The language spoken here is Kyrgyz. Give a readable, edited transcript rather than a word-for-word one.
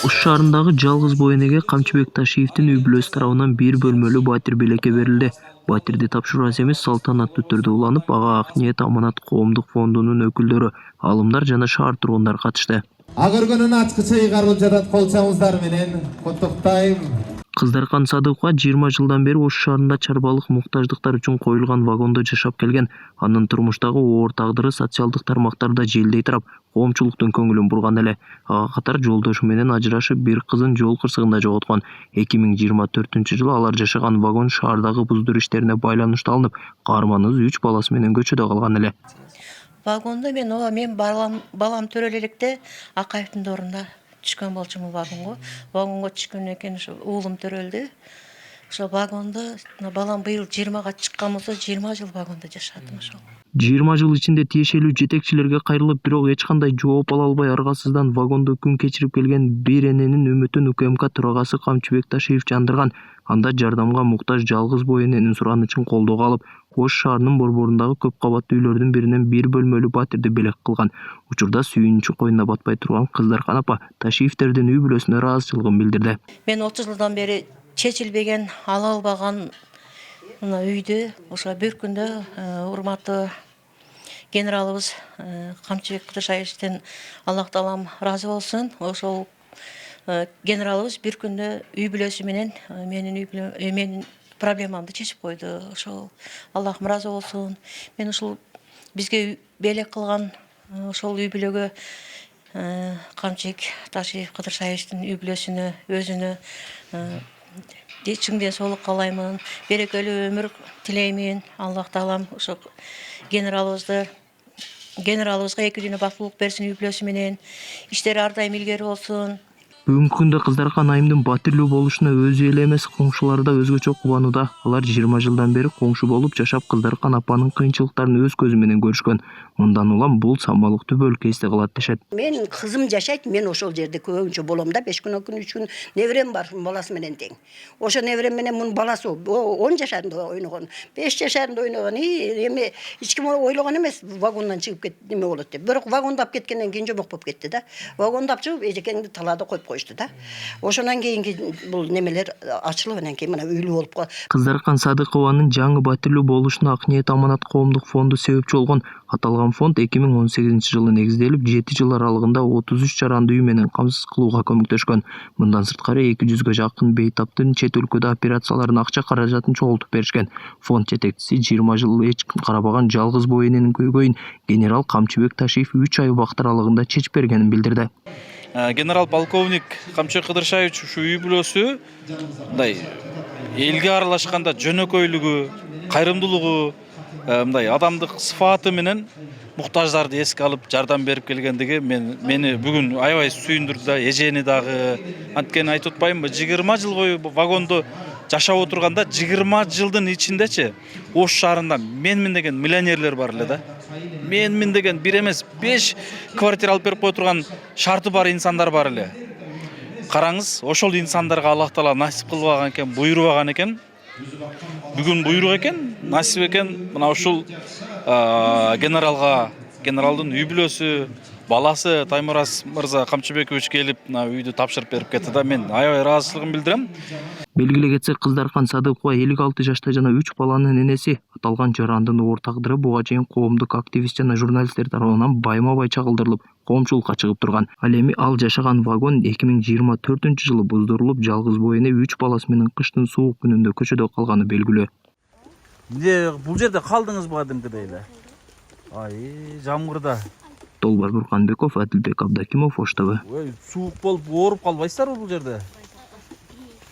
Ош шаарындагы жалгыз боенеге Камчыбек Ташиевдин үй бүлөсү тарабынан 1 бөлмөлүү батир белекке берилди. Батирди тапшыруу аз эмес, салтанаттуу түрдө уланып, ага Ак ниет аманат коомдук фондунун өкүлдөрү, алымдар жана шаар тургундары катышты. Агыргөнүн ачкычы ыйгарылып жатат, кол чабыңыздар менен куттуктайм. Кыздаркан Садыкова 20 жылдан бери Ош шаарында чарбалык муктаждыктар үчүн коюлган вагондо жашап келген. Анын турмуштагы оор тагдыры социалдык тармактарда желдей тарап, коомчулуктун көңүлүн бурган эле. Ага катар жолдошу менен ажырашып, бир кызын жол кырсыгында жоготкон. 2024-жылы алар жашаган вагон шаардагы буздур иштерине байланыштуу алынып, каарманыбыз 3 баласы менен көчөдө калган эле. Вагонда мен балам төрөлө электе Акаевдин доорунда түшкөн болчумун вагонго. Вагонго түшкөндөн кийин уулум төрөлдү. Ошо вагондо балам быйыл 20-га чыккан болсо 20 жыл вагондо жашадым ошол. 20 жыл ичинде тиешелүү жетекчилерге кайрылып, бирок эч кандай жооп ала албай аргасыздан вагондо күн кечирип келген бир эненин үмүтүн УКМК төрагасы Камчыбек Ташиев жандырган. Анда жардамга муктаж жалгыз бой эненин суранычын колдоого алып, Ош шаарынын борборундагы көп кабаттуу үйлөрдүн биринен 1 бөлмөлүү батирди белек кылган. Учурда сүйүнүчү койнуна батпай турган Кыздаркан апа Ташиевдердин үй бүлөсүнө ыраазычылыгын билдирди. Мен 30 жылдан бери чечилбеген, ала албаган мына үйдү ошо бир күндө урматтуу генералыбыз Камчыбек Ташиевден Аллах таалам ыраазы болсун. Ошол генералыбыз бир күндө үй бүлөсү менен менин проблемамды чечип койду. Ошол Аллахым ыраазы болсун. Мен ушул бизге белек кылган ошол үй бүлөгө Камчыбек Ташиев Кыдыршаевдин үй бүлөсүнө, өзүнө чың денсаулык каалаймын, берекелүү өмүр тилеймин. Аллах таалам ошо генералыбызга эки дүйнө бактылык берсин, үй бүлөсү менен иштери ар дайым илгери болсун. Бүгүнкү күндө Кыздаркан айымдын батирлүү болушуна өзү эле эмес, коңшулары да өзгөчө кубанууда. Алар 20 жылдан бери коңшу болуп жашап, Кыздаркан апанын кыйынчылыктарын өз көзү менен көрүшкөн. Мындан улам бул самалыктуу бөлкө эсте калат дешет. Мен кызым жашайт, мен ошол жерде көбүнчө болом да, 5 күн, 3 күн неберем бар, баласы менен тең. Ошо неберем менен мунун баласы 10 жашарында ойногон, 5 жашарында ойногон. Эми эч ким ойлогон эмес, вагондон чыгып кетти неме болот деп. Бирок вагондап кеткенден кийин жомок болуп кетти да. Вагондап чыгып, эжекеңди талаада коюп койушту да. Ошондон кийинки бул немелер ачылып, анан кийин мына үйлүү болуп калды. Кыздаркан Садыкованын жаңы батирлүү болушуна Ак ниет аманат коомдук фонду себепчи болгон. Аталган фонд 2018-жылы негизделип, 7 жыл аралыгында 33 жаранды үй менен камсыз кылууга көмөктөшкөн. Мындан сырткары 200гө жакын бейтаптын чет өлкөдө операцияларын акча каражатын чогултуп беришкен. Фонд жетекчиси 20 жыл эч ким карабаган жалгыз бой эненин көйгөйүн генерал Камчыбек Ташиев 3 ай убакыт аралыгында чечип бергенин билдирди. Генерал полковник Камчыбек Кыдыршаевич ушу үй бүлөсү мындай элге аралашканда жөнөкөйлүгү, кайрымдуулугу, мындай адамдык сыфаты менен муктаждарды эске алып жардам берип келгендиги мени бүгүн аябай сүйүндүрдү да, эжени дагы. Анткени айтып атпаймынбы, 20 жыл бою вагондо жашап отурганда 20 жылдын ичиндечи Ош шаарында менмин деген миллионерлер бар эле да. Менмин деген бир эмес 5 квартира алып берип кое турган шарты бар инсандар бар эле. Караңыз, ошол инсандарга Аллах таала насип кылбаган экен, буйрубаган экен. Бүгүн буйрук экен, насип экен. Мына ушул генералдын үй бүлөсү, баласы Таймураз мырза Камчыбекович келип мына үйдү тапшырып берип кетти да. Мен аябай ыраазычылыгымды билдирем. Белгилей кетсек, Кыздаркан Садыкова 56 жашта жана 3 баланын энеси. Аталган жарандын оор тагдыры буга чейин коомдук активист жана журналисттер тарабынан байма-бай чагылдырылып, коомчулукка чыгып турган. Ал эми ал жашаган вагон 2024-жылы буздурулуп, жалгыз бой эне 3 баласы менен кыштын суук күнүндө көчөдө калганы белгилүү. Бул жерде калдыңызбы кадимкидей эле? Жамгырда. Толбар Бурканбеков, Адилбек Абдакимов, Ош ТВ. Суук болуп ооруп калбайсыздарбы бул жерде?